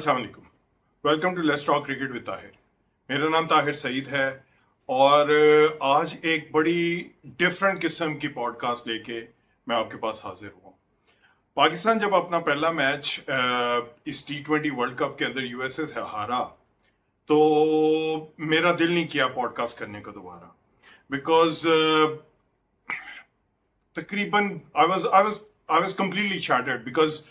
अस्सलाम वालेकुम, welcome to let's talk cricket with Tahir. मेरा नाम ताहिर सईद है और आज एक बड़ी डिफरेंट किस्म की पॉडकास्ट लेके मैं आपके पास हाजिर हुआ। पाकिस्तान जब अपना पहला मैच इस T20 वर्ल्ड कप के अंदर यूएसए से हारा तो मेरा दिल नहीं किया पॉडकास्ट करने को दोबारा, बिकॉज तकरीबन I was completely shattered, because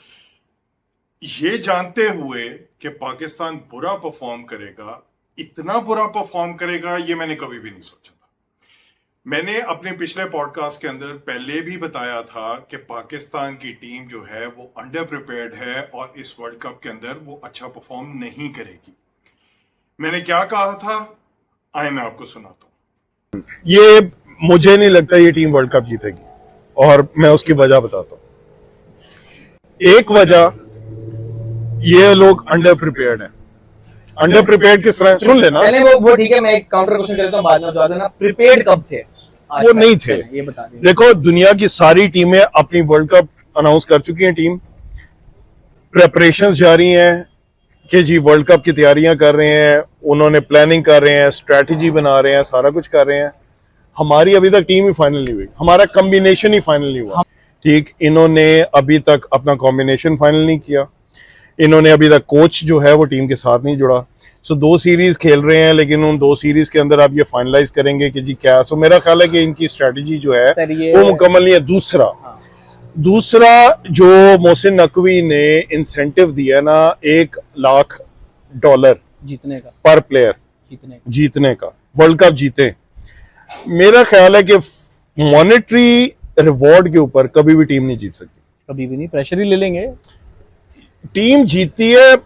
ये जानते हुए कि पाकिस्तान बुरा परफॉर्म करेगा, इतना बुरा परफॉर्म करेगा, ये मैंने कभी भी नहीं सोचा था। मैंने अपने पिछले पॉडकास्ट के अंदर पहले भी बताया था कि पाकिस्तान की टीम जो है वो अंडर प्रिपेयर्ड है और इस वर्ल्ड कप के अंदर वो अच्छा परफॉर्म नहीं करेगी। मैंने क्या कहा था, आए मैं आपको सुनाता हूं। ये मुझे नहीं लगता ये टीम वर्ल्ड कप जीतेगी और मैं उसकी वजह बताता हूं। एक वजह, ये लोग अंडर प्रिपेयर्ड हैं। अंडर प्रिपेयर्ड किस तरह, सुन लेना। चले वो ठीक है, मैं एक काउंटर क्वेश्चन करता हूं, बाद में बता देना। प्रिपेयर्ड कब थे? वो नहीं थे। ये बता दें। देखो, दुनिया की सारी टीमें अपनी वर्ल्ड कप अनाउंस कर चुकी हैं। टीम प्रेपरेशंस जारी हैं कि जी वर्ल्ड कप की तैयारियां कर रहे हैं, उन्होंने प्लानिंग कर रहे हैं, स्ट्रेटजी बना रहे हैं, सारा कुछ कर रहे हैं। हमारी अभी तक टीम ही फाइनल नहीं हुई, हमारा कॉम्बिनेशन ही फाइनल नहीं हुआ। ठीक, इन्होंने अभी तक अपना कॉम्बिनेशन फाइनल नहीं किया, इन्होंने अभी तक कोच जो है वो टीम के साथ नहीं जुड़ा। सो 2 सीरीज खेल रहे हैं, लेकिन उन 2 सीरीज के अंदर आप ये फाइनलाइज करेंगे कि जी क्या। सो मेरा ख्याल है कि इनकी स्ट्रेटजी जो है वो मुकम्मल नहीं है। दूसरा जो मोहसिन नकवी ने इंसेंटिव दिया ना, $1 लाख जीतने का पर प्लेयर, जीतने का, वर्ल्ड कप जीते। मेरा ख्याल है कि मॉनेटरी रिवॉर्ड के ऊपर कभी भी टीम नहीं जीत सकती, कभी भी नहीं। प्रेशर ही ले लेंगे। टीम जीतती है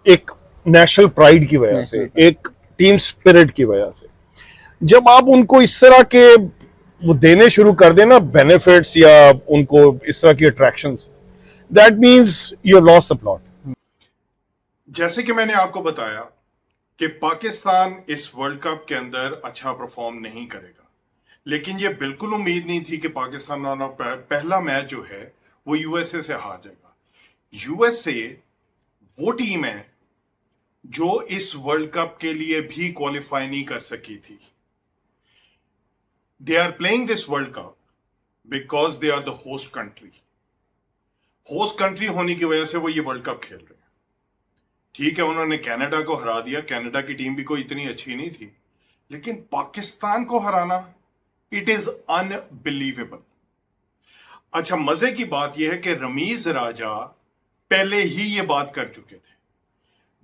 एक नेशनल प्राइड की वजह से, एक टीम स्पिरिट की वजह से। जब आप उनको इस तरह के वो देने शुरू कर देना बेनिफिट्स या उनको इस तरह की attractions, that means you have lost the plot. जैसे कि मैंने आपको बताया कि पाकिस्तान इस वर्ल्ड कप के अंदर अच्छा परफॉर्म नहीं करेगा, लेकिन ये बिल्कुल उम्मीद नहीं थी कि पाकिस्तान वाला पहला मैच जो है वो यूएसए से हार जाएगा। यूएसए वो टीम है जो इस वर्ल्ड कप के लिए भी क्वालिफाई नहीं कर सकी थी। They are playing this world cup because they are the host country. Host country होने की वजह से वो ये वर्ल्ड कप खेल रहे हैं। ठीक है, उन्होंने कनाडा को हरा दिया, कनाडा की टीम भी कोई इतनी अच्छी नहीं थी, लेकिन पाकिस्तान को हराना, इट इज अनबिलीवेबल। अच्छा, मजे की बात यह है कि रमीज राजा पहले ही ये बात कर चुके थे।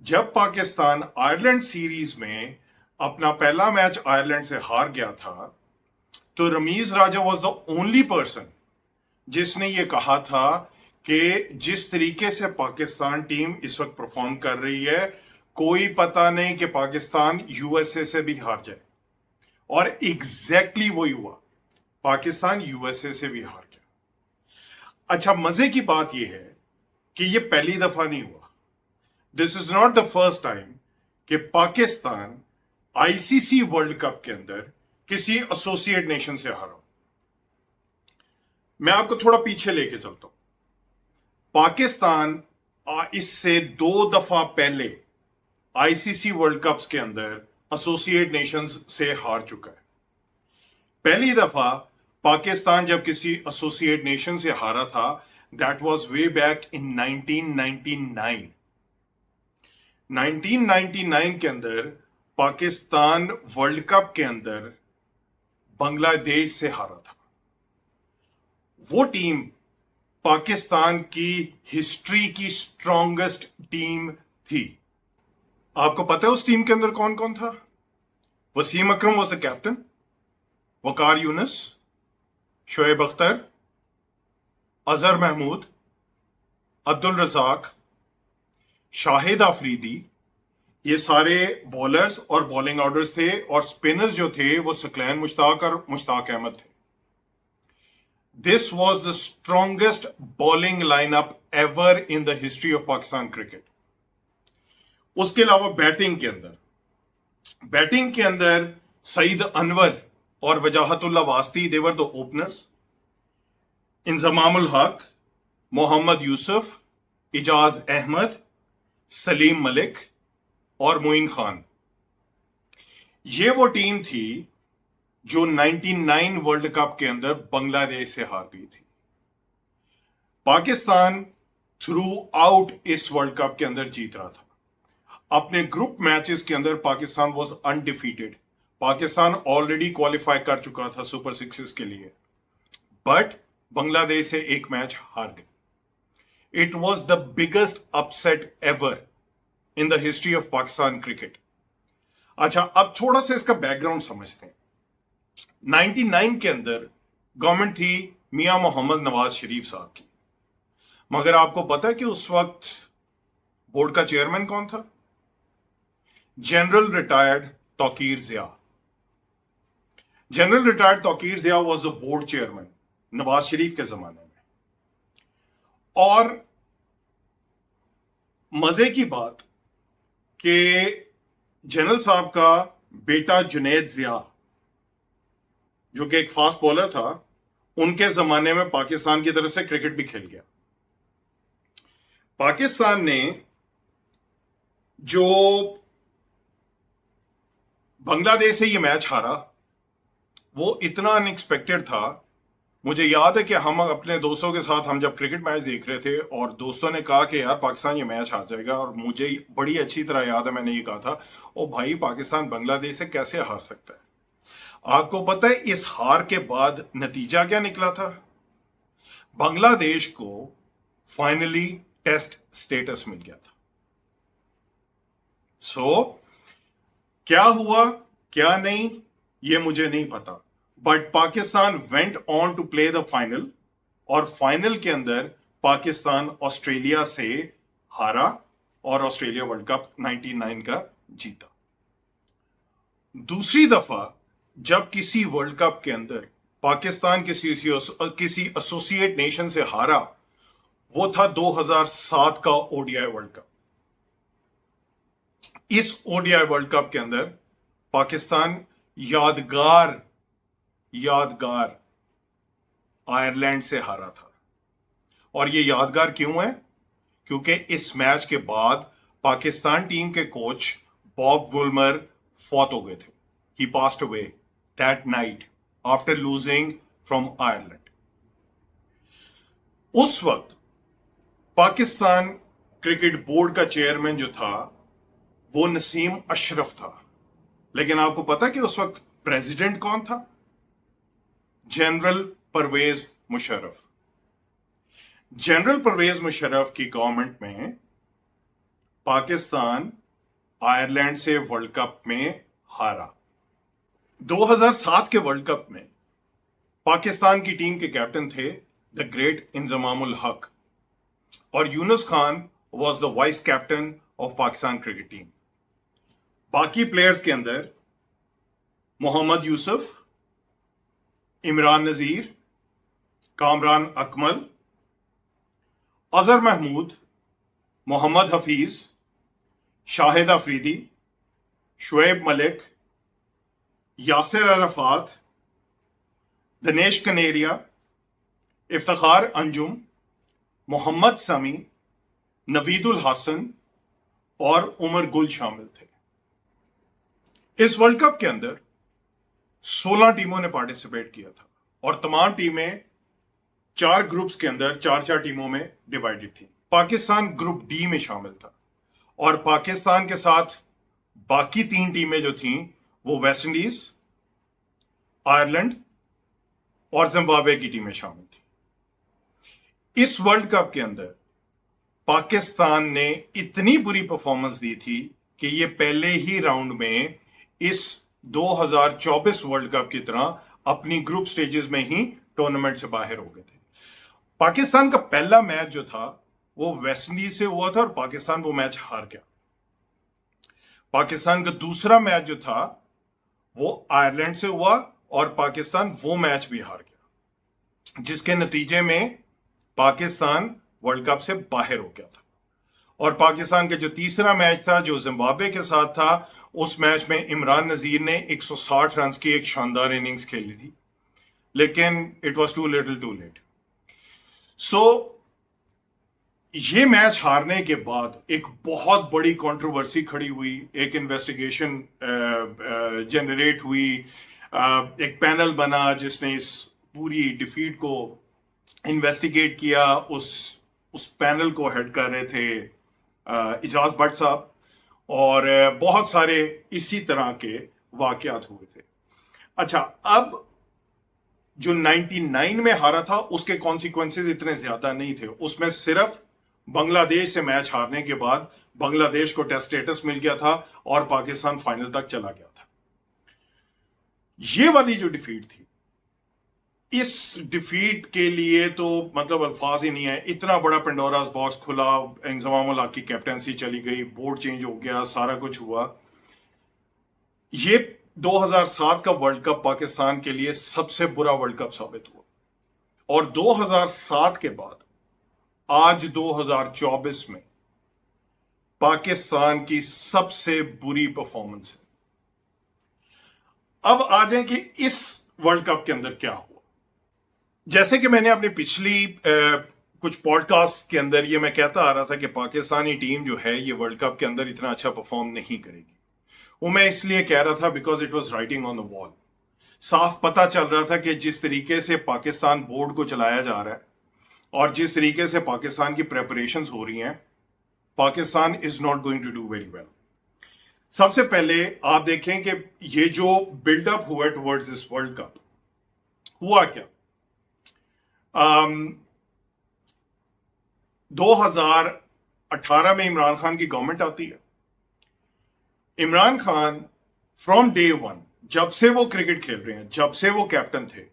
जब पाकिस्तान आयरलैंड सीरीज में अपना पहला मैच आयरलैंड से हार गया था, तो रमीज राजा वाज द ओनली पर्सन जिसने ये कहा था कि जिस तरीके से पाकिस्तान टीम इस वक्त परफॉर्म कर रही है, कोई पता नहीं कि पाकिस्तान यूएसए से भी हार जाए। और एग्जैक्टली वही हुआ, पाकिस्तान यूएसए से भी हार गया। अच्छा, मजे की बात यह है कि यह पहली दफा नहीं हुआ। This is not the first time कि पाकिस्तान आईसीसी वर्ल्ड कप के अंदर किसी एसोसिएट नेशन से हारा। मैं आपको थोड़ा पीछे लेके चलता हूं। पाकिस्तान इससे 2 दफा पहले आईसीसी वर्ल्ड कप्स के अंदर एसोसिएट नेशंस से हार चुका है। पहली दफा पाकिस्तान जब किसी एसोसिएट नेशन से हारा था, that was way back in 1999। 1999 के अंदर पाकिस्तान वर्ल्ड कप के अंदर बांग्लादेश से हारा था। वो टीम पाकिस्तान की हिस्ट्री की स्ट्रॉन्गेस्ट टीम थी। आपको पता है उस टीम के अंदर कौन कौन था? वसीम अकरम वाज द कैप्टन, वकार यूनुस, शोएब अख्तर, अजहर महमूद, अब्दुल रजाक, शाहिद आफरीदी, ये सारे बॉलर्स और बॉलिंग ऑर्डर्स थे। और स्पिनर्स जो थे वो सकलैन मुश्ताक और मुश्ताक अहमद थे। This was the strongest bowling lineup ever in the history of Pakistan cricket. उसके अलावा बैटिंग के अंदर सईद अनवर और वजाहतुल्लाह वास्ती, दे वर द ओपनर्स। इंजमामुल हक, मोहम्मद यूसुफ, इजाज अहमद, सलीम मलिक और मोइन खान। ये वो टीम थी जो 99 वर्ल्ड कप के अंदर बांग्लादेश से हार गई थी। पाकिस्तान थ्रू आउट इस वर्ल्ड कप के अंदर जीत रहा था। अपने ग्रुप मैचेस के अंदर Pakistan was undefeated. Pakistan already qualify कर चुका था सुपर सिक्सेस के लिए, बट बांग्लादेश से एक मैच हार गए। It was the biggest upset ever in the history of Pakistan cricket. अच्छा, अब थोड़ा सा इसका बैकग्राउंड समझते हैं। 99 के अंदर गवर्नमेंट थी मियां मोहम्मद नवाज शरीफ साहब की, मगर आपको पता है कि उस वक्त बोर्ड का चेयरमैन कौन था? General retired Tauqeer Zia. General retired Tauqeer Zia was the board chairman Nawaz Sharif के जमाने में। और मजे की बात कि जनरल साहब का बेटा जुनैद जिया, जो कि एक फास्ट बॉलर था, उनके जमाने में पाकिस्तान की तरफ से क्रिकेट भी खेल गया। पाकिस्तान ने जो बांग्लादेश से ये मैच हारा, वो इतना अनएक्सपेक्टेड था। मुझे याद है कि हम अपने दोस्तों के साथ हम जब क्रिकेट मैच देख रहे थे और दोस्तों ने कहा कि यार पाकिस्तान ये मैच हार जाएगा, और मुझे बड़ी अच्छी तरह याद है मैंने ये कहा था, ओ भाई पाकिस्तान बांग्लादेश से कैसे हार सकता है। आपको पता है इस हार के बाद नतीजा क्या निकला था? बांग्लादेश को फाइनली टेस्ट स्टेटस मिल गया था। सो क्या हुआ क्या नहीं ये मुझे नहीं पता, but Pakistan went on to play the final, और फाइनल के अंदर पाकिस्तान ऑस्ट्रेलिया से हारा और ऑस्ट्रेलिया वर्ल्ड कप 99 का जीता। दूसरी दफा जब किसी वर्ल्ड कप के अंदर पाकिस्तान किसी एसोसिएट नेशन से हारा, वो था 2007 का ओडीआई वर्ल्ड कप। इस ओडीआई वर्ल्ड कप के अंदर पाकिस्तान यादगार आयरलैंड से हारा था। और ये यादगार क्यों है? क्योंकि इस मैच के बाद पाकिस्तान टीम के कोच बॉब वुल्मर फौत हो गए थे। He passed away that night after losing from Ireland. उस वक्त पाकिस्तान क्रिकेट बोर्ड का चेयरमैन जो था वो नसीम अशरफ था, लेकिन आपको पता है कि उस वक्त प्रेसिडेंट कौन था? जनरल परवेज मुशर्रफ। जनरल परवेज मुशर्रफ की गवर्नमेंट में पाकिस्तान आयरलैंड से वर्ल्ड कप में हारा। 2007 के वर्ल्ड कप में पाकिस्तान की टीम के कैप्टन थे द ग्रेट इंजमामुल हक, और Yunus Khan was the vice captain of Pakistan cricket team. बाकी प्लेयर्स के अंदर मोहम्मद यूसुफ, इमरान नजीर, कामरान अकमल, अजहर महमूद, मोहम्मद हफीज, शाहिद अफरीदी, शुएब मलिक, यासिर अरफात, दिनेश कनेरिया, इफ्तिखार अंजुम, मोहम्मद समी, नवीदुल हसन और उमर गुल शामिल थे। इस वर्ल्ड कप के अंदर 16 टीमों ने पार्टिसिपेट किया था, और तमाम टीमें 4 ग्रुप्स के अंदर 4-4 टीमों में डिवाइडेड थी। पाकिस्तान ग्रुप डी में शामिल था, और पाकिस्तान के साथ बाकी 3 टीमें जो थीं वो वेस्ट इंडीज, आयरलैंड और जिम्बाब्वे की टीमें शामिल थी। इस वर्ल्ड कप के अंदर पाकिस्तान ने इतनी बुरी परफॉर्मेंस दी थी कि ये पहले ही राउंड में इस 2024 वर्ल्ड कप की तरह अपनी ग्रुप स्टेजेस में ही टूर्नामेंट से बाहर हो गए थे। पाकिस्तान का पहला मैच जो था वो वेस्ट इंडीज से हुआ था, और पाकिस्तान वो मैच हार गया। पाकिस्तान का दूसरा मैच जो था वो आयरलैंड से हुआ, और पाकिस्तान वो मैच भी हार गया, जिसके नतीजे में पाकिस्तान वर्ल्ड कप से बाहर हो गया था। और पाकिस्तान का जो तीसरा मैच था जो जिम्बाब्वे के साथ था, उस मैच में इमरान नजीर ने 160 रन की एक शानदार इनिंग्स खेली थी, लेकिन it was too little too late. So ये मैच हारने के बाद एक बहुत बड़ी कंट्रोवर्सी खड़ी हुई, एक इन्वेस्टिगेशन जनरेट हुई, एक पैनल बना जिसने इस पूरी डिफीट को इन्वेस्टिगेट किया। उस पैनल को हेड कर रहे थे इजाज भट्ट साहब, और बहुत सारे इसी तरह के वाकयात हुए थे। अच्छा, अब जो 99 में हारा था उसके कॉन्सिक्वेंसेस इतने ज्यादा नहीं थे, उसमें सिर्फ बांग्लादेश से मैच हारने के बाद बांग्लादेश को टेस्ट स्टेटस मिल गया था और पाकिस्तान फाइनल तक चला गया था। ये वाली जो डिफीट थी, इस डिफीट के लिए तो मतलब अल्फाज ही नहीं है। इतना बड़ा पेंडोरास बॉक्स खुला, इंजमाम उल हक की कैप्टनसी चली गई, बोर्ड चेंज हो गया, सारा कुछ हुआ। ये 2007 का वर्ल्ड कप पाकिस्तान के लिए सबसे बुरा वर्ल्ड कप साबित हुआ, और 2007 के बाद आज 2024 में पाकिस्तान की सबसे बुरी परफॉर्मेंस है। अब आ जाए कि इस वर्ल्ड कप के अंदर क्या हुआ। जैसे कि मैंने अपनी पिछली कुछ पॉडकास्ट के अंदर ये मैं कहता आ रहा था कि पाकिस्तानी टीम जो है ये वर्ल्ड कप के अंदर इतना अच्छा परफॉर्म नहीं करेगी। वो मैं इसलिए कह रहा था because it was writing on the wall. साफ पता चल रहा था कि जिस तरीके से पाकिस्तान बोर्ड को चलाया जा रहा है और जिस तरीके से पाकिस्तान की प्रेपरेशंस हो रही हैं, Pakistan is not going to do very well. सबसे पहले आप देखें कि ये जो बिल्डअप हुआ टुवर्ड्स दिस वर्ल्ड कप, हुआ क्या। 2018 में इमरान खान की गवर्नमेंट आती है। Imran Khan from day one, जब से वो क्रिकेट खेल रहे हैं, जब से वो कैप्टन थे,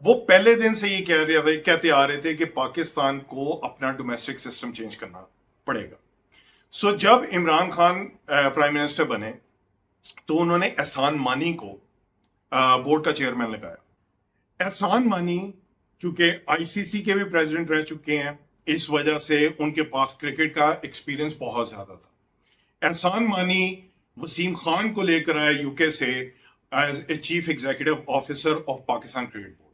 वो पहले दिन से ये कहते आ रहे थे कि पाकिस्तान को अपना डोमेस्टिक सिस्टम चेंज करना पड़ेगा। सो जब इमरान खान प्राइम मिनिस्टर बने तो उन्होंने एहसान मानी को बोर्ड का चेयरमैन लगाया। एहसान मानी क्योंकि आईसीसी के भी प्रेसिडेंट रह चुके हैं, इस वजह से उनके पास क्रिकेट का एक्सपीरियंस बहुत ज्यादा था। एहसान मानी वसीम खान को लेकर आया यूके से as a chief executive officer of Pakistan cricket board.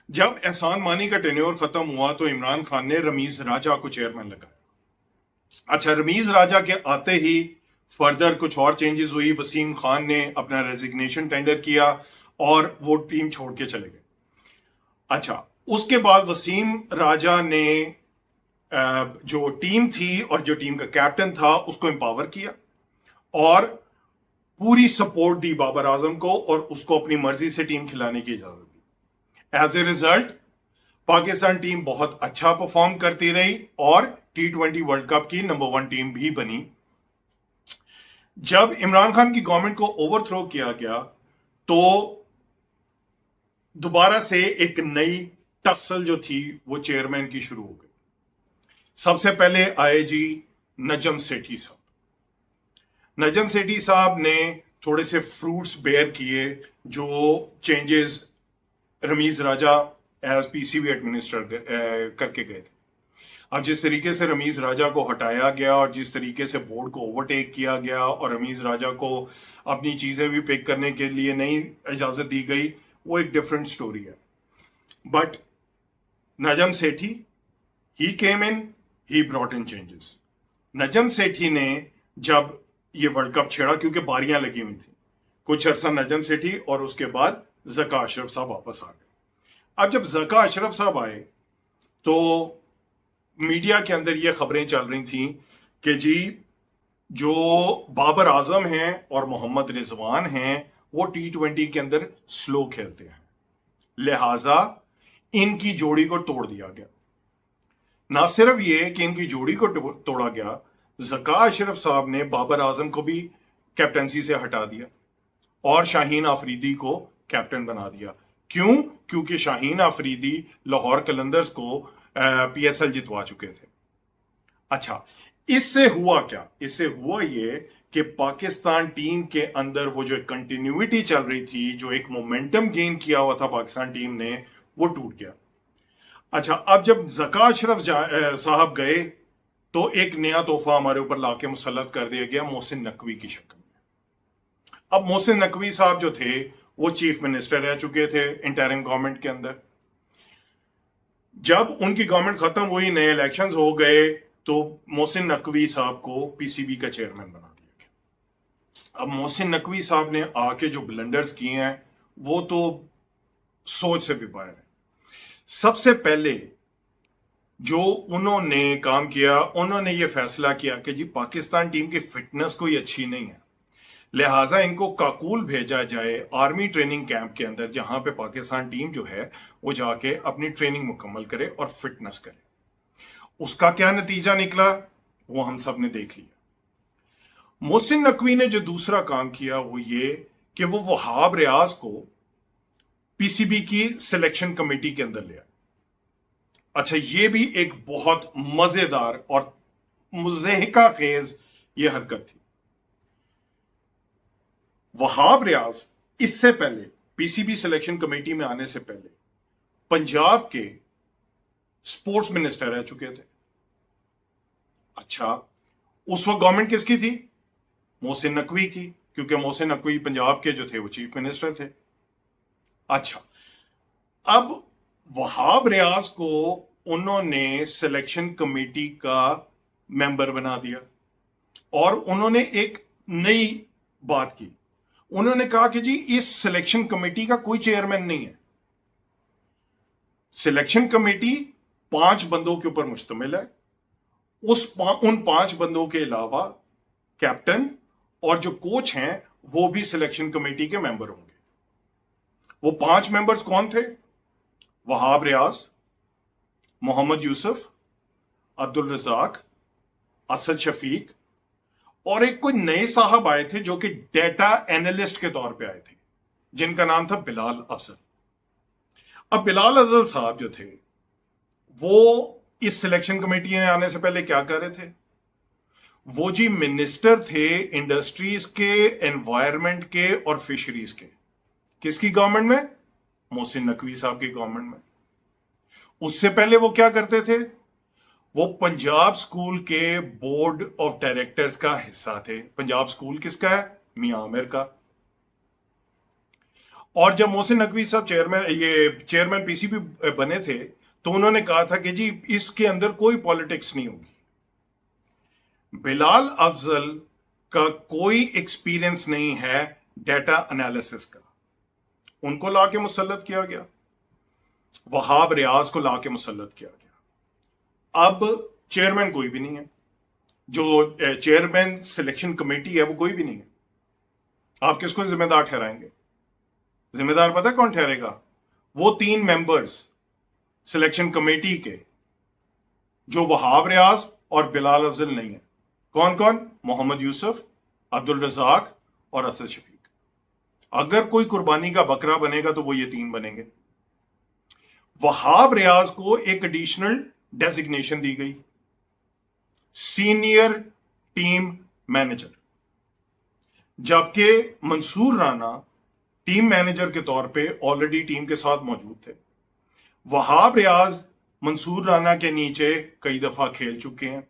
जब एहसान मानी का टेन्योर खत्म हुआ तो इमरान खान ने रमीज राजा को चेयरमैन लगाया। अच्छा, रमीज राजा के आते ही फर्दर कुछ और चेंजेस हुई। वसीम खान ने अपना रेजिग्नेशन टेंडर किया और वो टीम छोड़ के चले गए। अच्छा, उसके बाद वसीम राजा ने जो टीम थी और जो टीम का कैप्टन था उसको एम्पावर किया और पूरी सपोर्ट दी बाबर आजम को और उसको अपनी मर्जी से टीम खिलाने की इजाजत दी। As a result Pakistan team बहुत अच्छा परफॉर्म करती रही और T20 वर्ल्ड कप की नंबर 1 टीम भी बनी। जब इमरान खान की गवर्नमेंट को ओवरथ्रो किया गया तो दोबारा से एक नई टसल जो थी वो चेयरमैन की शुरू हो गई। सबसे पहले आए जी नजम सेठी साहब। नजम सेठी साहब ने थोड़े से फ्रूट्स बेयर किए जो चेंजेस रमीज राजा एज पीसीबी एडमिनिस्ट्रेटर करके गए थे। अब जिस तरीके से रमीज राजा को हटाया गया और जिस तरीके से बोर्ड को ओवरटेक किया गया और रमीज राजा को अपनी चीजें भी पिक करने के लिए नहीं इजाजत दी गई, वो एक डिफरेंट स्टोरी है। But Najam Sethi, he came in, he brought in changes. Najam Sethi ने जब ये वर्ल्ड कप छेड़ा, क्योंकि बारियां लगी हुई थी, कुछ अरसा नजम सेठी और उसके बाद जका अशरफ साहब वापस आ गए। अब जब जका अशरफ साहब आए तो मीडिया के अंदर ये खबरें चल रही थी कि जी जो बाबर आजम हैं और मोहम्मद रिजवान हैं वो T20 के अंदर स्लो खेलते हैं, लिहाजा इनकी जोड़ी को तोड़ दिया गया। ना सिर्फ ये कि इनकी जोड़ी को तोड़ा गया, जका अशरफ साहब ने बाबर आजम को भी कैप्टनसी से हटा दिया और शाहीन आफरीदी को कैप्टन बना दिया। क्यों? क्योंकि शाहीन आफरीदी लाहौर कलंदर्स को PSL जितवा चुके थे। अच्छा, इससे हुआ क्या? इससे हुआ ये कि पाकिस्तान टीम के अंदर वो जो कंटिन्यूटी चल रही थी, जो एक मोमेंटम गेन किया हुआ था पाकिस्तान टीम ने, वो टूट गया। अच्छा, अब जब जका अशरफ साहब गए तो एक नया तोहफा हमारे ऊपर लाके मुसल्लत कर दिया गया मोहसिन नकवी की शक्ल में। अब मोहसिन नकवी साहब जो थे वो चीफ मिनिस्टर रह चुके थे इंटरिम गवर्नमेंट के अंदर। जब उनकी गवर्नमेंट खत्म हुई, नए इलेक्शंस हो गए, तो मोहसिन नकवी साहब को पीसीबी का चेयरमैन बना दिया गया। अब मोहसिन नकवी साहब ने आके जो ब्लंडर्स किए हैं वो तो सोच से भी बाहर है। सबसे पहले जो उन्होंने काम किया, उन्होंने ये फैसला किया कि जी पाकिस्तान टीम की फिटनेस कोई अच्छी नहीं है, लिहाजा इनको काकुल भेजा जाए आर्मी ट्रेनिंग कैंप के अंदर, जहां पे पाकिस्तान टीम जो है वो जाके अपनी ट्रेनिंग मुकम्मल करे और फिटनेस करे। उसका क्या नतीजा निकला वो हम सब ने देख लिया। मोहसिन नकवी ने जो दूसरा काम किया वो ये कि वो वहाब रियाज को पीसीबी की सिलेक्शन कमेटी के अंदर लिया। अच्छा, ये भी एक बहुत मजेदार और मुज़हिका खेज ये हरकत थी। वहाब रियाज इससे पहले पीसीबी सिलेक्शन कमेटी में आने से पहले पंजाब के स्पोर्ट्स मिनिस्टर रह चुके थे। अच्छा, उस वक्त गवर्नमेंट किसकी थी? मोहसिन नकवी की, क्योंकि मोहसिन नकवी पंजाब के जो थे वो चीफ मिनिस्टर थे। अच्छा, अब वहाब रियाज को उन्होंने सिलेक्शन कमेटी का मेंबर बना दिया और उन्होंने एक नई बात की। उन्होंने कहा कि जी इस सिलेक्शन कमेटी का कोई चेयरमैन नहीं है, सिलेक्शन कमेटी 5 बंदों के ऊपर मुश्तमिल है। उन 5 बंदों के अलावा कैप्टन और जो कोच हैं वो भी सिलेक्शन कमेटी के मेंबर होंगे। वो 5 मेंबर्स कौन थे? वहाब रियाज, मोहम्मद यूसुफ, अब्दुल रजाक, असद शफीक और एक कोई नए साहब आए थे जो कि डेटा एनालिस्ट के तौर पे आए थे, जिनका नाम था बिलाल अफजल। अब बिलाल अफजल साहब जो थे वो इस सिलेक्शन कमेटी में आने से पहले क्या कर रहे थे? वो जी मिनिस्टर थे इंडस्ट्रीज के, एनवायरनमेंट के और फिशरीज के। किसकी गवर्नमेंट में? मोहसिन नकवी साहब की गवर्नमेंट में। उससे पहले वो क्या करते थे? वो पंजाब स्कूल के बोर्ड ऑफ डायरेक्टर्स का हिस्सा थे। पंजाब स्कूल किसका है? मियां आमिर का। और जब मोहसिन नकवी साहब चेयरमैन पीसीबी बने थे तो उन्होंने कहा था कि जी इसके अंदर कोई पॉलिटिक्स नहीं होगी। बिलाल अफजल का कोई एक्सपीरियंस नहीं है डेटा एनालिसिस का, उनको लाके मुसल्लत किया गया। वहाब रियाज को लाके मुसल्लत किया गया। अब चेयरमैन कोई भी नहीं है, जो चेयरमैन सिलेक्शन कमेटी है वो कोई भी नहीं है। आप किसको जिम्मेदार ठहराएंगे? जिम्मेदार पता कौन ठहरेगा? वो 3 मेंबर्स सिलेक्शन कमेटी के जो वहाब रियाज और बिलाल अफजल नहीं है। कौन कौन? मोहम्मद यूसुफ, अब्दुल रजाक और असद शफीक। अगर कोई कुर्बानी का बकरा बनेगा तो वो ये 3 बनेंगे। वहाब रियाज को एक एडिशनल डेजिग्नेशन दी गई, सीनियर टीम मैनेजर, जबकि मंसूर राना टीम मैनेजर के तौर पे ऑलरेडी टीम के साथ मौजूद थे। वहाब रियाज मंसूर राना के नीचे कई दफा खेल चुके हैं।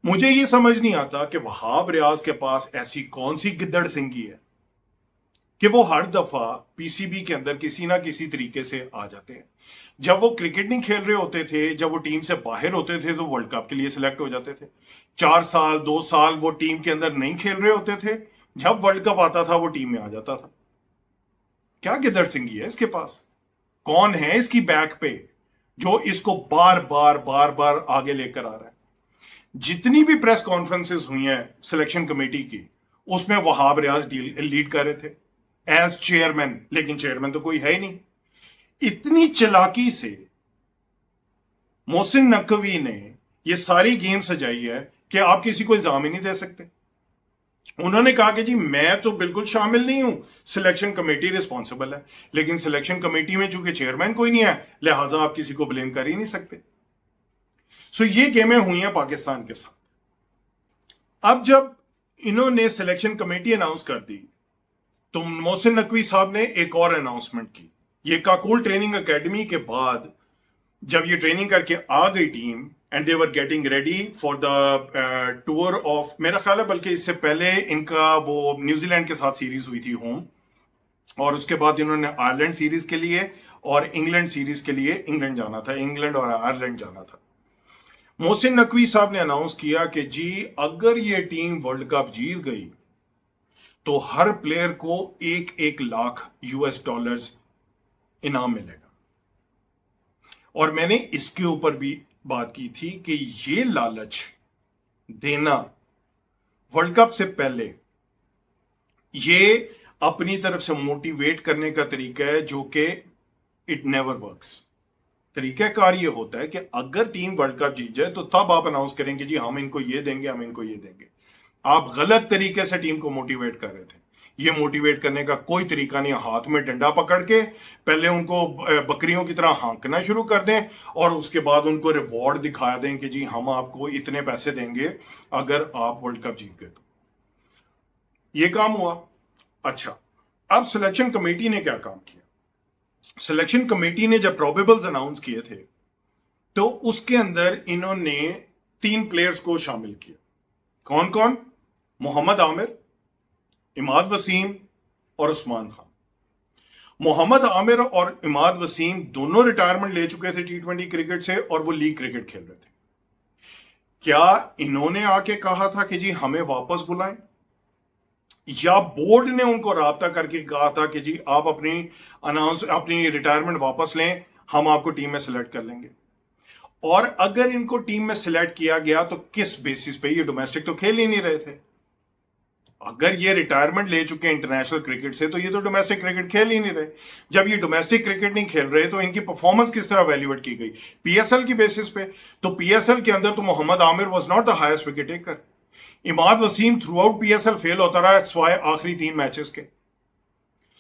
मुझे यह समझ नहीं आता कि वहाब रियाज के पास ऐसी कौन सी गिद्दड़ सिंगी है कि वो हर दफा पीसीबी के अंदर किसी ना किसी तरीके से आ जाते हैं। जब वो क्रिकेट नहीं खेल रहे होते थे, जब वो टीम से बाहर होते थे तो वर्ल्ड कप के लिए सिलेक्ट हो जाते थे। 4 साल 2 साल वो टीम के अंदर नहीं खेल रहे होते थे, जब वर्ल्ड कप आता था वो टीम में आ जाता था। क्या गिद्दड़ सिंगी है इसके पास? कौन है इसकी बैक पे जो इसको बार बार बार बार आगे लेकर आ रहा है? जितनी भी प्रेस कॉन्फ्रेंसेस हुई हैं सिलेक्शन कमेटी की, उसमें वहाब रियाज लीड कर रहे थे एज चेयरमैन, लेकिन चेयरमैन तो कोई है ही नहीं। इतनी चालाकी से मोहसिन नकवी ने यह सारी गेम सजाई है कि आप किसी को इल्जाम ही नहीं दे सकते। उन्होंने कहा कि जी मैं तो बिल्कुल शामिल नहीं हूं, सिलेक्शन कमेटी रिस्पॉन्सिबल है, लेकिन सिलेक्शन कमेटी में चूंकि चेयरमैन कोई नहीं है लिहाजा आप किसी को ब्लेम कर ही नहीं सकते। सो ये गेमें हुई हैं पाकिस्तान के साथ। अब जब इन्होंने सिलेक्शन कमेटी अनाउंस कर दी तो मोहसिन नकवी साहब ने एक और अनाउंसमेंट की। ये काकुल ट्रेनिंग एकेडमी के बाद जब ये ट्रेनिंग करके आ गई team and they were getting ready for the tour of, मेरा ख्याल है बल्कि इससे पहले इनका वो न्यूजीलैंड के साथ सीरीज हुई थी होम, और उसके बाद इन्होंने आयरलैंड सीरीज के लिए और इंग्लैंड सीरीज के लिए इंग्लैंड जाना था, इंग्लैंड और आयरलैंड जाना था। मोहसिन नकवी साहब ने अनाउंस किया कि जी अगर ये टीम वर्ल्ड कप जीत गई तो हर प्लेयर को 1-1 लाख US डॉलर्स इनाम मिलेगा। और मैंने इसके ऊपर भी बात की थी कि ये लालच देना वर्ल्ड कप से पहले ये अपनी तरफ से मोटिवेट करने का तरीका है, जो कि इट नेवर वर्क्स। तरीकाकार ये होता है कि अगर टीम वर्ल्ड कप जीत जाए तो तब आप अनाउंस करेंगे जी हम इनको ये देंगे, हम इनको ये देंगे। आप गलत तरीके से टीम को मोटिवेट कर रहे थे। ये मोटिवेट करने का कोई तरीका नहीं, हाथ में डंडा पकड़ के पहले उनको बकरियों की तरह हाँकना शुरू कर दें और उसके बाद उनको रिवॉर्ड दिखा दें कि जी हम आपको इतने पैसे देंगे अगर आप वर्ल्ड कप जीत गए। तो ये काम हुआ। अच्छा, अब सिलेक्शन कमेटी ने क्या काम किया? सिलेक्शन कमेटी ने जब प्रोबेबल्स अनाउंस किए थे तो उसके अंदर इन्होंने 3 प्लेयर्स को शामिल किया। कौन कौन? मोहम्मद आमिर, इमाद वसीम और उस्मान खान। मोहम्मद आमिर और इमाद वसीम दोनों रिटायरमेंट ले चुके थे T20 क्रिकेट से और वो लीग क्रिकेट खेल रहे थे। क्या इन्होंने आके कहा था कि जी हमें वापस बुलाएं, या बोर्ड ने उनको राब्ता करके कहा था कि जी आप अपनी रिटायरमेंट वापस लें, हम आपको टीम में सिलेक्ट कर लेंगे? और अगर इनको टीम में सिलेक्ट किया गया तो किस बेसिस पे? ये डोमेस्टिक तो खेल ही नहीं रहे थे। अगर ये रिटायरमेंट ले चुके हैं इंटरनेशनल क्रिकेट से तो ये तो डोमेस्टिक क्रिकेट खेल ही नहीं रहे। जब ये डोमेस्टिक क्रिकेट नहीं खेल रहे तो इनकी परफॉर्मेंस किस तरह वैल्यूएट की गई? PSL की बेसिस पे। तो PSL के अंदर तो Mohammad Amir was not the highest wicket taker. Imad Wasim throughout PSL fail होता रहा स्वाय आखिरी 3 मैचेस के।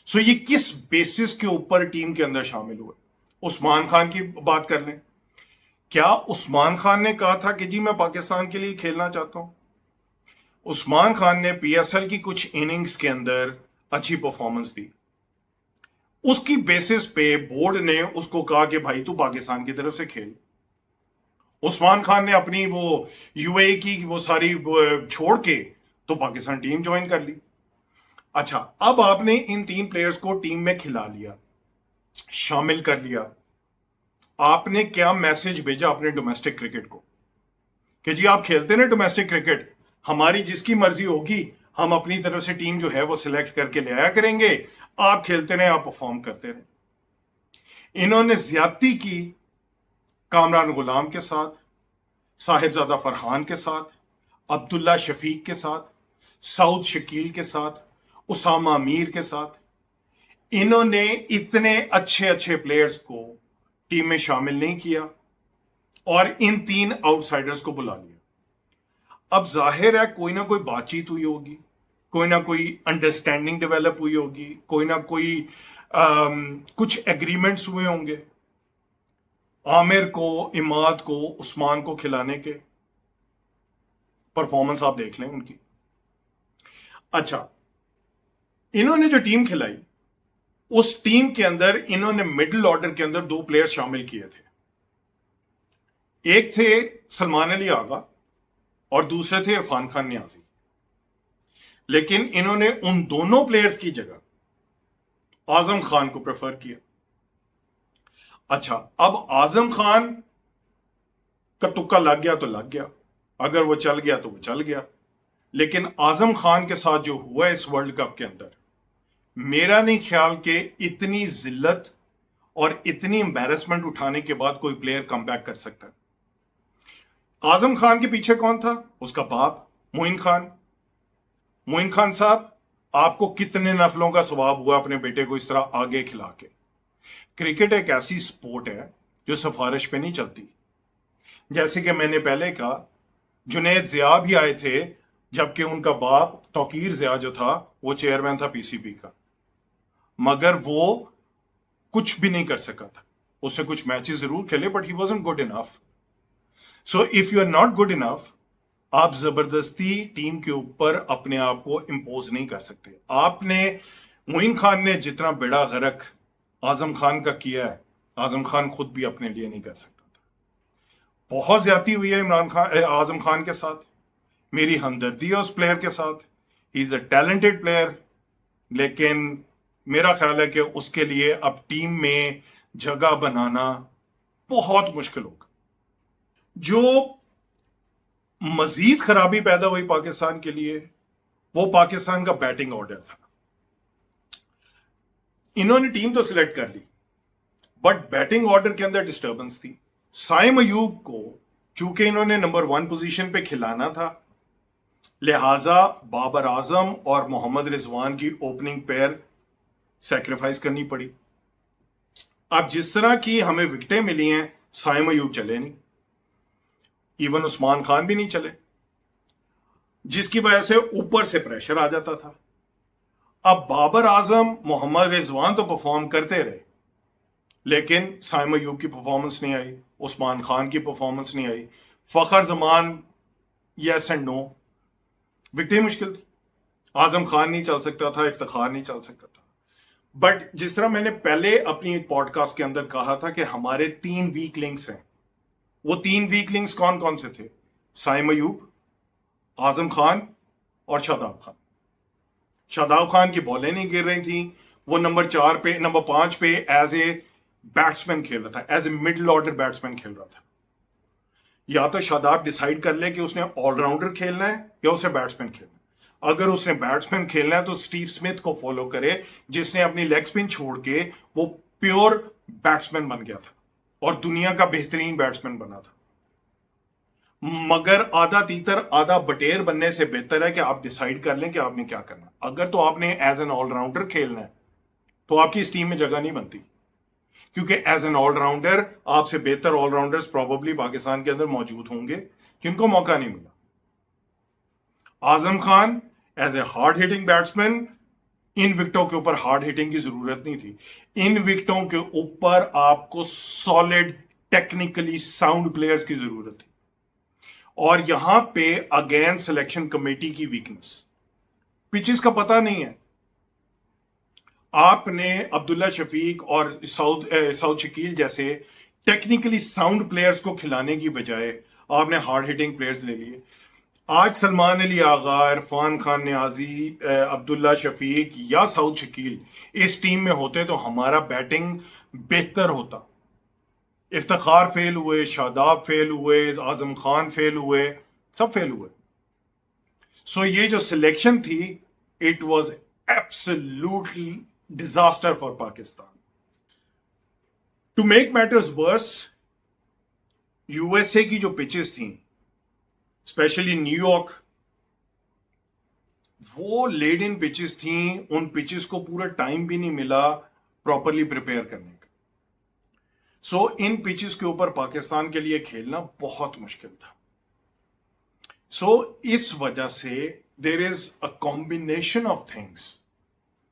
सो ये किस बेसिस के ऊपर टीम के अंदर शामिल हुए? उस्मान खान की बात कर लें। क्या उस्मान खान ने कहा था कि जी मैं पाकिस्तान के लिए खेलना चाहता हूं? उस्मान खान ने PSL की कुछ इनिंग्स के अंदर अच्छी परफॉर्मेंस दी, उसकी बेसिस पे बोर्ड ने उसको कहा कि भाई तू पाकिस्तान की तरफ से खेल। उस्मान खान ने अपनी वो UAE की वो सारी छोड़ के तो पाकिस्तान टीम ज्वाइन कर ली। अच्छा, अब आपने इन 3 प्लेयर्स को टीम में खिला लिया, शामिल कर लिया। आपने क्या मैसेज भेजा अपने डोमेस्टिक क्रिकेट को कि जी आप खेलते ना डोमेस्टिक क्रिकेट, हमारी जिसकी मर्जी होगी हम अपनी तरफ से टीम जो है वो सिलेक्ट करके ले आया करेंगे, आप खेलते रहे, आप परफॉर्म करते रहे। इन्होंने ज्यादती की कामरान गुलाम के साथ, साहिबजादा फरहान के साथ, अब्दुल्ला शफीक के साथ, सऊद शकील के साथ, उसामा मीर के साथ। इन्होंने इतने अच्छे अच्छे प्लेयर्स को टीम में शामिल नहीं किया और इन 3 आउटसाइडर्स को बुला लिया। अब जाहिर है कोई ना कोई बातचीत हुई होगी, कोई ना कोई अंडरस्टैंडिंग डेवलप हुई होगी, कोई ना कोई कुछ एग्रीमेंट्स हुए होंगे आमिर को, इमाद को, उस्मान को खिलाने के। परफॉर्मेंस आप देख लें उनकी। अच्छा, इन्होंने जो टीम खिलाई उस टीम के अंदर इन्होंने मिडिल ऑर्डर के अंदर 2 प्लेयर शामिल किए थे। एक थे सलमान अली आगा और दूसरे थे इरफान खान नियाजी। लेकिन इन्होंने उन दोनों प्लेयर्स की जगह आजम खान को प्रेफर किया। अच्छा, अब आजम खान का तुक्का लग गया तो लग गया, अगर वो चल गया तो वो चल गया। लेकिन आजम खान के साथ जो हुआ इस वर्ल्ड कप के अंदर, मेरा नहीं ख्याल कि इतनी जिल्लत और इतनी एम्बैरेसमेंट उठाने के बाद कोई प्लेयर कम बैक कर सकता है। आजम खान के पीछे कौन था? उसका बाप मोइन खान। मोइन खान साहब, आपको कितने नफलों का सवाब हुआ अपने बेटे को इस तरह आगे खिला के। क्रिकेट एक ऐसी स्पोर्ट है जो सिफारिश पे नहीं चलती। जैसे कि मैंने पहले कहा, जुनैद जिया भी आए थे जबकि उनका बाप तौकीर जिया जो था वो चेयरमैन था PCB का, मगर वो कुछ भी नहीं कर सका था। उससे कुछ मैचेस जरूर खेले but he wasn't good enough. So if you are not good enough, आप जबरदस्ती टीम के ऊपर अपने आप को इंपोज नहीं कर सकते। आपने मोइन खान ने जितना बेड़ा गर्क आजम खान का किया है, आजम खान खुद भी अपने लिए नहीं कर सकता था। बहुत ज्यादती हुई है आजम खान के साथ। मेरी हमदर्दी है उस प्लेयर के साथ। He is a talented player, लेकिन मेरा ख्याल है कि उसके लिए अब टीम में जगह बनाना बहुत मुश्किल होगा। जो मजीद खराबी पैदा हुई पाकिस्तान के लिए, वो पाकिस्तान का बैटिंग ऑर्डर था। इन्होंने टीम तो सिलेक्ट कर ली, बट बैटिंग ऑर्डर के अंदर डिस्टर्बेंस थी। साइम अयूब को चूंकि इन्होंने नंबर 1 पोजीशन पे खिलाना था, लिहाजा बाबर आजम और मोहम्मद रिजवान की ओपनिंग पेयर सैक्रिफाइस करनी पड़ी। अब जिस तरह की हमें विकेटें मिली हैं, साइम अयूब चले नहीं, इवन उस्मान खान भी नहीं चले, जिसकी वजह से ऊपर से प्रेशर आ जाता था। अब बाबर आजम, मोहम्मद रिजवान तो परफॉर्म करते रहे, लेकिन साइम अयूब की परफॉर्मेंस नहीं आई, उस्मान खान की परफॉर्मेंस नहीं आई, फखर जमान यस एंड नो, विकेटें मुश्किल थी। आजम खान नहीं चल सकता था, इफ्तिखार नहीं चल सकता था। बट जिस तरह मैंने पहले अपनी एक पॉडकास्ट के अंदर कहा था कि हमारे 3 वीक लिंक्स हैं, वो 3 वीक लिंक्स कौन कौन से थे? साइम अयूब, आजम खान और शादाब खान। शादाब खान की बॉलें नहीं गिर रही थी, वो नंबर 5 पे एज ए बैट्समैन खेल रहा था, as a middle order batsman खेल रहा था। या तो शादाब डिसाइड कर ले कि उसने ऑलराउंडर खेलना है या उसे बैट्समैन खेलना है। अगर उसने बैट्समैन खेलना है तो स्टीव स्मिथ को फॉलो करे, जिसने अपनी लेग स्पिन छोड़ के वो प्योर बैट्समैन बन गया था और दुनिया का बेहतरीन बैट्समैन बना था। मगर आधा तीतर आधा बटेर बनने से बेहतर है कि आप डिसाइड कर लें कि आपने क्या करना। अगर तो आपने एज एन ऑलराउंडर खेलना है तो आपकी इस टीम में जगह नहीं बनती, क्योंकि एज एन ऑलराउंडर आपसे बेहतर ऑलराउंडर्स प्रोबेबली पाकिस्तान के अंदर मौजूद होंगे जिनको मौका नहीं मिला। Azam Khan as a hard hitting batsman, in विकेटों के ऊपर हार्ड हिटिंग की जरूरत नहीं थी। इन विकेटों के ऊपर आपको सॉलिड टेक्निकली साउंड प्लेयर्स की जरूरत थी। और यहां पे अगेन सिलेक्शन कमेटी की वीकनेस, पिचेस का पता नहीं है। आपने अब्दुल्ला शफीक और सऊद शकील जैसे टेक्निकली साउंड प्लेयर्स को खिलाने की बजाय आपने हार्ड हिटिंग प्लेयर्स ले लिए। आज सलमान अली आगा, इरफान खान नियाजी, अब्दुल्ला शफीक या सऊद शकील इस टीम में होते तो हमारा बैटिंग बेहतर होता। इफ्तिखार फेल हुए, शादाब फेल हुए, आजम खान फेल हुए, सब फेल हुए। सो ये जो सिलेक्शन थी, it was absolutely disaster for Pakistan. To make matters worse, USA की जो पिचेस थी, स्पेशली न्यूयॉर्क, वो लेड इन पिचेस थी। उन पिचेस को पूरा टाइम भी नहीं मिला प्रॉपरली प्रिपेयर करने का। सो इन पिचेस के ऊपर पाकिस्तान के लिए खेलना बहुत मुश्किल था। सो इस वजह से there is a combination of things,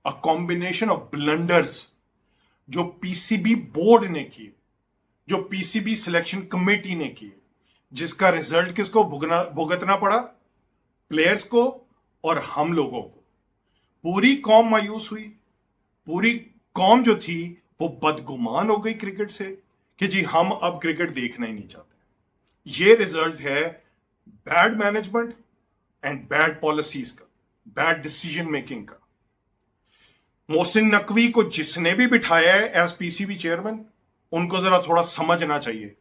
a combination of blunders जो पीसीबी बोर्ड ने किए, जो पीसीबी सिलेक्शन कमेटी ने किए, जिसका रिजल्ट किसको भुगतना पड़ा? प्लेयर्स को और हम लोगों को। पूरी कौम मायूस हुई। पूरी कौम जो थी वो बदगुमान हो गई क्रिकेट से कि जी हम अब क्रिकेट देखना ही नहीं चाहते। ये रिजल्ट है bad management and bad policies का, बैड डिसीजन मेकिंग का। मोहसिन नकवी को जिसने भी बिठाया है एज पीसीबी चेयरमैन, उनको जरा थोड़ा समझना चाहिए।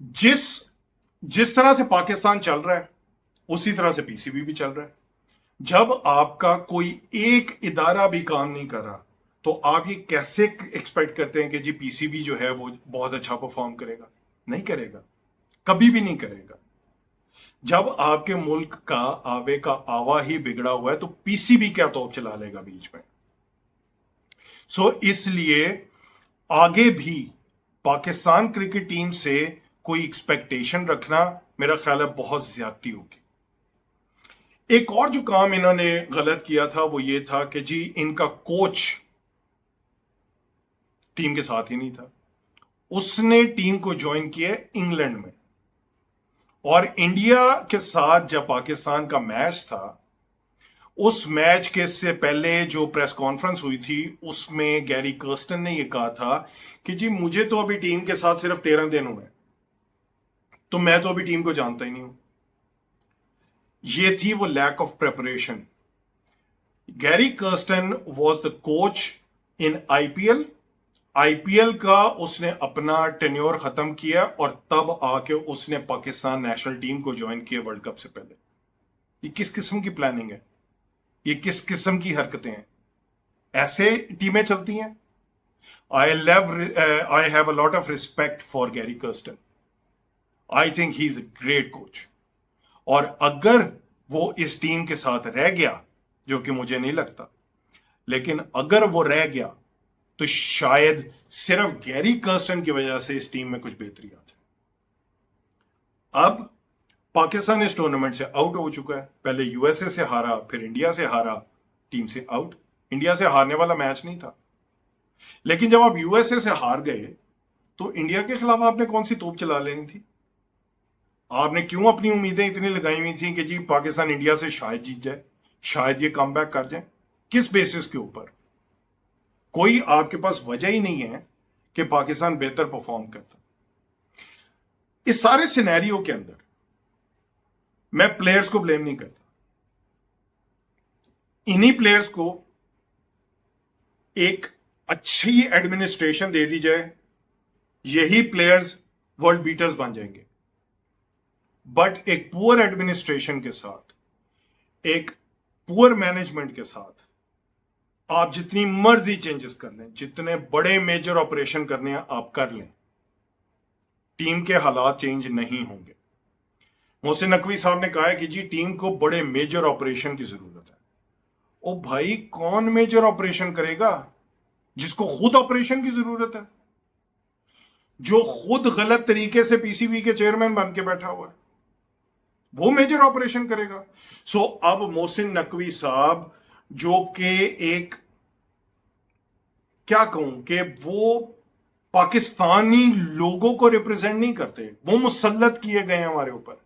जिस तरह से पाकिस्तान चल रहा है उसी तरह से पीसीबी भी चल रहा है। जब आपका कोई एक इदारा भी काम नहीं कर रहा तो आप ये कैसे एक्सपेक्ट करते हैं कि जी पीसीबी जो है वो बहुत अच्छा परफॉर्म करेगा? नहीं करेगा, कभी भी नहीं करेगा। जब आपके मुल्क का आवे का आवा ही बिगड़ा हुआ है तो पीसीबी क्या तोप चला लेगा बीच में? सो इसलिए आगे भी पाकिस्तान क्रिकेट टीम से कोई एक्सपेक्टेशन रखना मेरा ख्याल है बहुत ज्यादती होगी। एक और जो काम इन्होंने गलत किया था वो ये था कि जी इनका कोच टीम के साथ ही नहीं था। उसने टीम को ज्वाइन किया इंग्लैंड में, और इंडिया के साथ जब पाकिस्तान का मैच था, उस मैच के से पहले जो प्रेस कॉन्फ्रेंस हुई थी उसमें गैरी कर्स्टन ने यह कहा था कि जी मुझे तो अभी टीम के साथ सिर्फ 13 दिन हुए, तो मैं तो अभी टीम को जानता ही नहीं हूं। ये थी वो lack of preparation. Gary Kirsten was the coach in IPL. IPL का उसने अपना टेन्योर खत्म किया और तब आके उसने पाकिस्तान नेशनल टीम को ज्वाइन किया वर्ल्ड कप से पहले। ये किस किस्म की प्लानिंग है? ये किस किस्म की हरकतें हैं? ऐसे टीमें चलती हैं? I have a lot of respect for Gary Kirsten. I think he's a great coach. और अगर वो इस टीम के साथ रह गया, जो कि मुझे नहीं लगता, लेकिन अगर वो रह गया तो शायद सिर्फ गैरी कर्स्टन की वजह से इस टीम में कुछ बेहतरी आ जाए। अब पाकिस्तान इस टूर्नामेंट से आउट हो चुका है। पहले यूएसए से हारा, फिर इंडिया से हारा, टीम से आउट। इंडिया से हारने वाला मैच नहीं था, लेकिन जब आप यूएसए से हार गए तो इंडिया के खिलाफ आपने कौन सी तोप चला लेनी थी? आपने क्यों अपनी उम्मीदें इतनी लगाई हुई थी कि जी पाकिस्तान इंडिया से शायद जीत जाए, शायद ये कमबैक कर जाए? किस बेसिस के ऊपर? कोई आपके पास वजह ही नहीं है कि पाकिस्तान बेहतर परफॉर्म करता। इस सारे सिनेरियो के अंदर मैं प्लेयर्स को ब्लेम नहीं करता। इन्हीं प्लेयर्स को एक अच्छी एडमिनिस्ट्रेशन दे दी जाए, यही प्लेयर्स वर्ल्ड बीटर्स बन जाएंगे। बट एक पुअर एडमिनिस्ट्रेशन के साथ, एक पुअर मैनेजमेंट के साथ आप जितनी मर्जी चेंजेस कर लें, जितने बड़े मेजर ऑपरेशन करने हैं आप कर लें, टीम के हालात चेंज नहीं होंगे। मोहसिन नकवी साहब ने कहा है कि जी टीम को बड़े मेजर ऑपरेशन की जरूरत है। ओ भाई, कौन मेजर ऑपरेशन करेगा? जिसको खुद ऑपरेशन की जरूरत है, जो खुद गलत तरीके से पीसीबी के चेयरमैन बन के बैठा हुआ है, वो मेजर ऑपरेशन करेगा। सो अब मोहसिन नकवी साहब, जो कि एक, क्या कहूं, कि वो पाकिस्तानी लोगों को रिप्रेजेंट नहीं करते, वो मुसल्लत किए गए हैं हमारे ऊपर।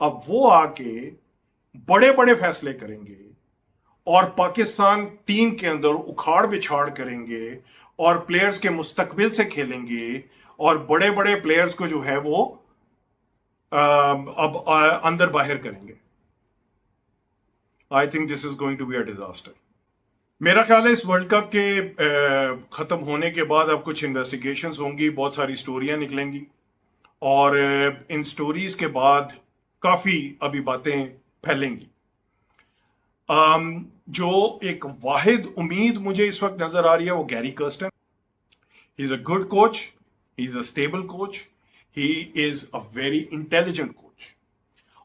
अब वो आके बड़े बड़े फैसले करेंगे और पाकिस्तान टीम के अंदर उखाड़ बिछाड़ करेंगे और प्लेयर्स के मुस्तकबिल से खेलेंगे और बड़े बड़े प्लेयर्स को जो है वो अब अंदर बाहर करेंगे। I think this is going to be a disaster. मेरा ख्याल है इस वर्ल्ड कप के खत्म होने के बाद अब कुछ इन्वेस्टिगेशंस होंगी, बहुत सारी स्टोरियां निकलेंगी और इन स्टोरीज के बाद काफी अभी बातें फैलेंगी। जो एक वाहिद उम्मीद मुझे इस वक्त नजर आ रही है वो Gary Kirsten. He is a good coach, he is a stable coach, he is a very intelligent coach.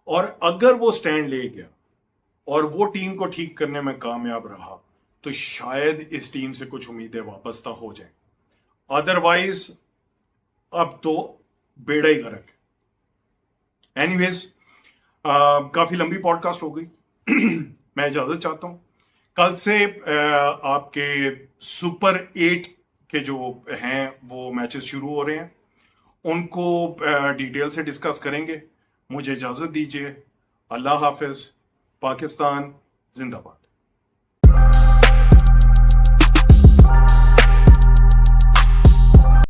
और अगर वो स्टैंड ले गया और वो टीम को ठीक करने में कामयाब रहा तो शायद इस टीम से कुछ उम्मीदें वापस हो जाए। अदरवाइज अब तो बेड़ा ही गर्क है। एनीवेज, काफी लंबी पॉडकास्ट हो गई। मैं इजाजत चाहता हूं। कल से आपके सुपर 8 के जो हैं वो मैचेस शुरू हो रहे हैं, उनको डिटेल से डिस्कस करेंगे। मुझे इजाजत दीजिए। अल्लाह हाफिज। पाकिस्तान जिंदाबाद।